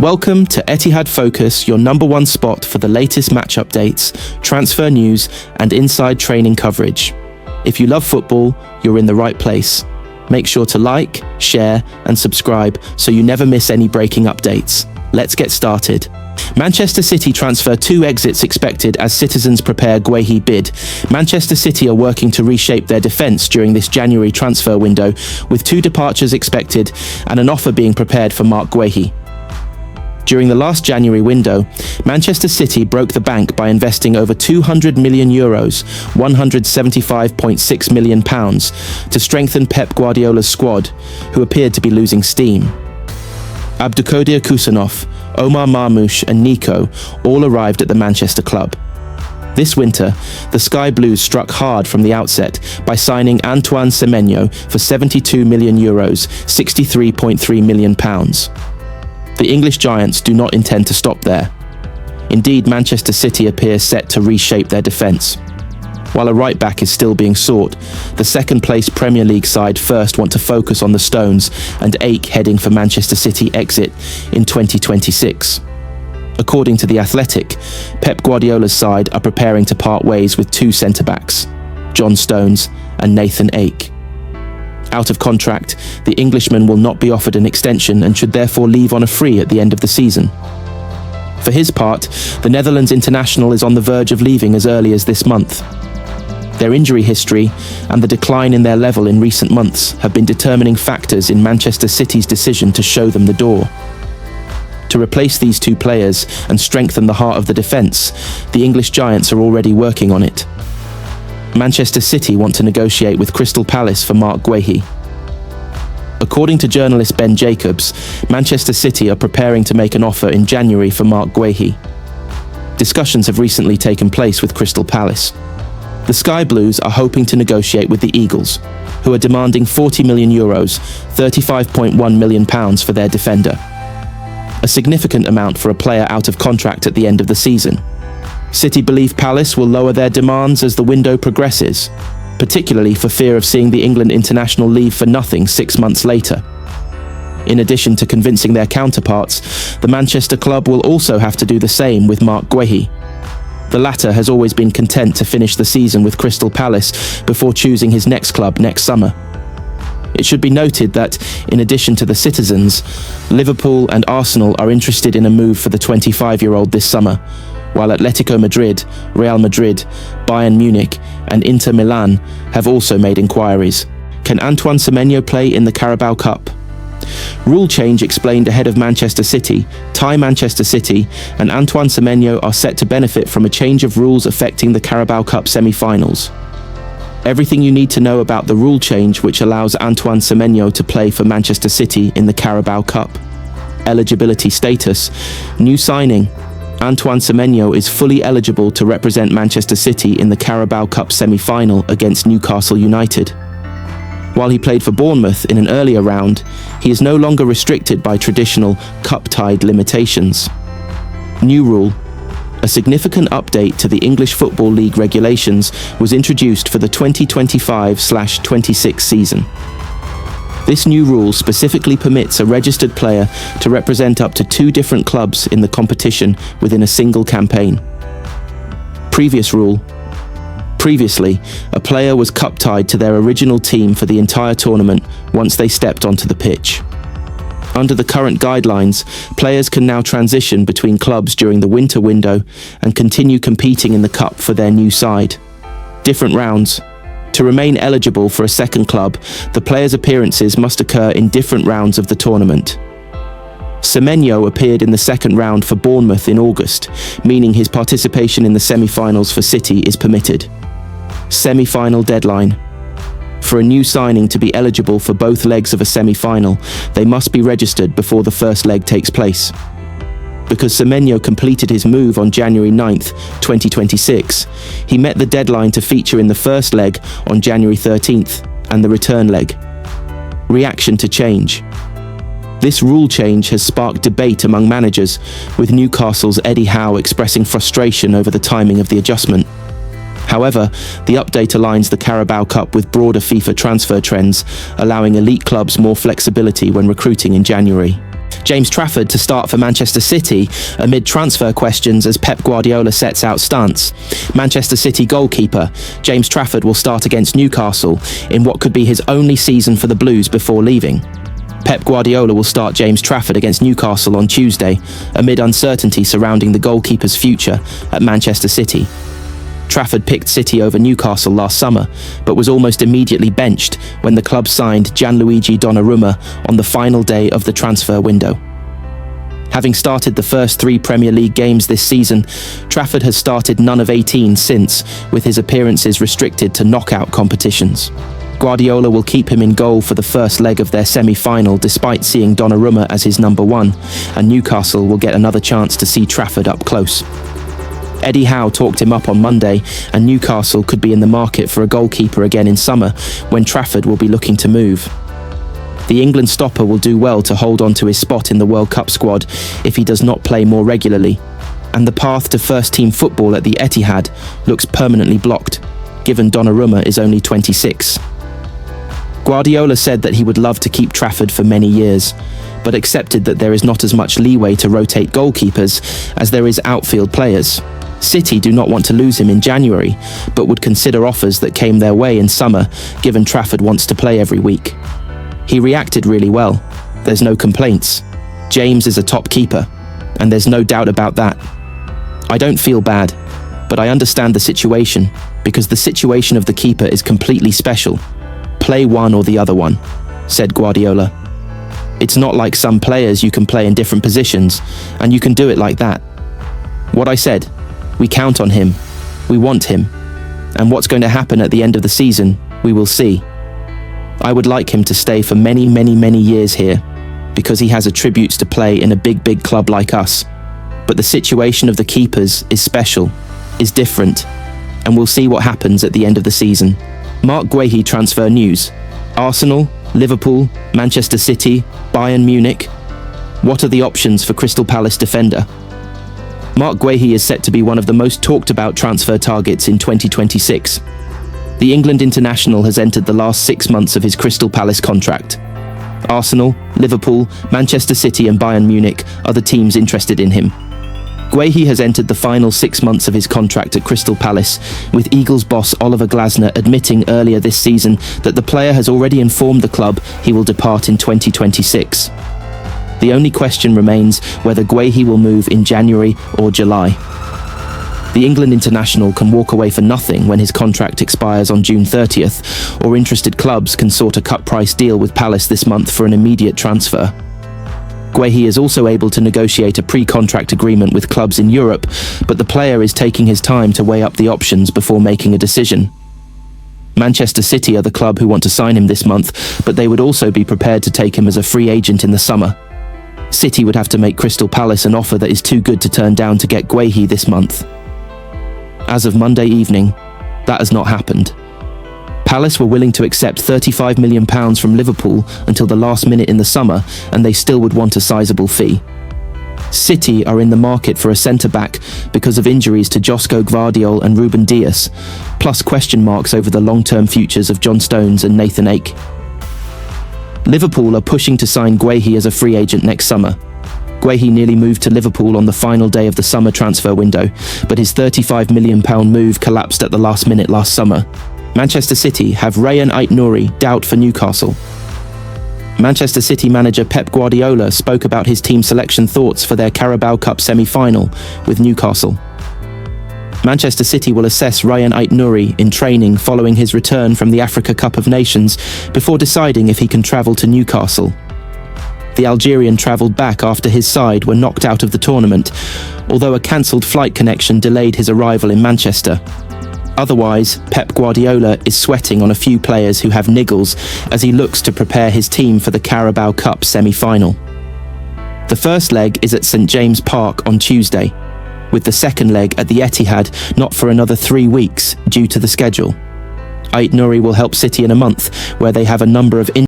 Welcome to Etihad Focus, your number one spot for the latest match updates, transfer news, and inside training coverage. If you love football, you're in the right place. Make sure to like, share, and subscribe so you never miss any breaking updates. Let's get started. Manchester City transfer 2 exits expected as citizens prepare Guehi bid. Manchester City are working to reshape their defence during this January transfer window, with 2 departures expected and an offer being prepared for Marc Guehi. During the last January window, Manchester City broke the bank by investing over €200 million, £175.6 million, to strengthen Pep Guardiola's squad, who appeared to be losing steam. Abdulkadir Kusanov, Omar Marmoush and Nico all arrived at the Manchester club. This winter, the Sky Blues struck hard from the outset by signing Antoine Semenyo for €72 million, £63.3 million. The English Giants do not intend to stop there. Indeed, Manchester City appears set to reshape their defence. While a right-back is still being sought, the second-place Premier League side first want to focus on the Stones and ache heading for Manchester City exit in 2026. According to The Athletic, Pep Guardiola's side are preparing to part ways with 2 centre-backs, John Stones and Nathan Ake. Out of contract, the Englishman will not be offered an extension and should therefore leave on a free at the end of the season. For his part, the Netherlands international is on the verge of leaving as early as this month. Their injury history and the decline in their level in recent months have been determining factors in Manchester City's decision to show them the door. To replace these 2 players and strengthen the heart of the defence, the English Giants are already working on it. Manchester City want to negotiate with Crystal Palace for Marc Guehi. According to journalist Ben Jacobs, Manchester City are preparing to make an offer in January for Marc Guehi. Discussions have recently taken place with Crystal Palace. The Sky Blues are hoping to negotiate with the Eagles, who are demanding €40 million, £35.1 million for their defender. A significant amount for a player out of contract at the end of the season. City believe Palace will lower their demands as the window progresses, particularly for fear of seeing the England international leave for nothing 6 months later. In addition to convincing their counterparts, the Manchester club will also have to do the same with Marc Guehi. The latter has always been content to finish the season with Crystal Palace before choosing his next club next summer. It should be noted that, in addition to the citizens, Liverpool and Arsenal are interested in a move for the 25-year-old this summer, while Atletico Madrid, Real Madrid, Bayern Munich and Inter Milan have also made inquiries. Can Antoine Semenyo play in the Carabao Cup? Rule change explained ahead of Manchester City. Manchester City and Antoine Semenyo are set to benefit from a change of rules affecting the Carabao Cup semi-finals. Everything you need to know about the rule change which allows Antoine Semenyo to play for Manchester City in the Carabao Cup. Eligibility status. New signing. Antoine Semenyo is fully eligible to represent Manchester City in the Carabao Cup semi-final against Newcastle United. While he played for Bournemouth in an earlier round, he is no longer restricted by traditional cup-tied limitations. New rule. A significant update to the English Football League regulations was introduced for the 2025/26 season. This new rule specifically permits a registered player to represent up to 2 different clubs in the competition within a single campaign. Previously, a player was cup-tied to their original team for the entire tournament once they stepped onto the pitch. Under the current guidelines, players can now transition between clubs during the winter window and continue competing in the cup for their new side. Different rounds. To remain eligible for a second club, the players' appearances must occur in different rounds of the tournament. Semenyo appeared in the second round for Bournemouth in August, meaning his participation in the semi-finals for City is permitted. Semi-final deadline. For a new signing to be eligible for both legs of a semi-final, they must be registered before the first leg takes place. Because Semenyo completed his move on January 9th, 2026, he met the deadline to feature in the first leg on January 13th and the return leg. Reaction to change. This rule change has sparked debate among managers, with Newcastle's Eddie Howe expressing frustration over the timing of the adjustment. However, the update aligns the Carabao Cup with broader FIFA transfer trends, allowing elite clubs more flexibility when recruiting in January. James Trafford to start for Manchester City amid transfer questions as Pep Guardiola sets out stance. Manchester City goalkeeper James Trafford will start against Newcastle in what could be his only season for the Blues before leaving. Pep Guardiola will start James Trafford against Newcastle on Tuesday amid uncertainty surrounding the goalkeeper's future at Manchester City. Trafford picked City over Newcastle last summer, but was almost immediately benched when the club signed Gianluigi Donnarumma on the final day of the transfer window. Having started the first 3 Premier League games this season, Trafford has started none of 18 since, with his appearances restricted to knockout competitions. Guardiola will keep him in goal for the first leg of their semi-final despite seeing Donnarumma as his number 1, and Newcastle will get another chance to see Trafford up close. Eddie Howe talked him up on Monday, and Newcastle could be in the market for a goalkeeper again in summer when Trafford will be looking to move. The England stopper will do well to hold on to his spot in the World Cup squad if he does not play more regularly, and the path to first-team football at the Etihad looks permanently blocked, given Donnarumma is only 26. Guardiola said that he would love to keep Trafford for many years, but accepted that there is not as much leeway to rotate goalkeepers as there is outfield players. City do not want to lose him in January, but would consider offers that came their way in summer, given Trafford wants to play every week. He reacted really well. There's no complaints. James is a top keeper, and there's no doubt about that. I don't feel bad, but I understand the situation, because the situation of the keeper is completely special. Play one or the other one, said Guardiola. It's not like some players you can play in different positions, and you can do it like that. What I said, we count on him, we want him, and what's going to happen at the end of the season, we will see. I would like him to stay for many, many, many years here, because he has attributes to play in a big club like us. But the situation of the keepers is special, is different, and we'll see what happens at the end of the season. Mark Guehi transfer news. Arsenal, Liverpool, Manchester City, Bayern Munich. What are the options for Crystal Palace defender? Mark Guehi is set to be one of the most talked about transfer targets in 2026. The England international has entered the last 6 months of his Crystal Palace contract. Arsenal, Liverpool, Manchester City and Bayern Munich are the teams interested in him. Guehi has entered the final 6 months of his contract at Crystal Palace, with Eagles boss Oliver Glasner admitting earlier this season that the player has already informed the club he will depart in 2026. The only question remains whether Guehi will move in January or July. The England international can walk away for nothing when his contract expires on June 30th, or interested clubs can sort a cut-price deal with Palace this month for an immediate transfer. Guehi is also able to negotiate a pre-contract agreement with clubs in Europe, but the player is taking his time to weigh up the options before making a decision. Manchester City are the club who want to sign him this month, but they would also be prepared to take him as a free agent in the summer. City would have to make Crystal Palace an offer that is too good to turn down to get Guehi this month. As of Monday evening, that has not happened. Palace were willing to accept £35 million from Liverpool until the last minute in the summer, and they still would want a sizable fee. City are in the market for a centre-back because of injuries to Josko Gvardiol and Ruben Dias, plus question marks over the long-term futures of John Stones and Nathan Ake. Liverpool are pushing to sign Guehi as a free agent next summer. Guehi nearly moved to Liverpool on the final day of the summer transfer window, but his £35 million move collapsed at the last minute last summer. Manchester City have Rayan Aït-Nouri doubt for Newcastle. Manchester City manager Pep Guardiola spoke about his team selection thoughts for their Carabao Cup semi-final with Newcastle. Manchester City will assess Rayan Aït-Nouri in training following his return from the Africa Cup of Nations before deciding if he can travel to Newcastle. The Algerian travelled back after his side were knocked out of the tournament, although a cancelled flight connection delayed his arrival in Manchester. Otherwise, Pep Guardiola is sweating on a few players who have niggles as he looks to prepare his team for the Carabao Cup semi-final. The first leg is at St James Park on Tuesday, with the second leg at the Etihad not for another 3 weeks due to the schedule. Aït-Nouri will help City in a month where they have a number of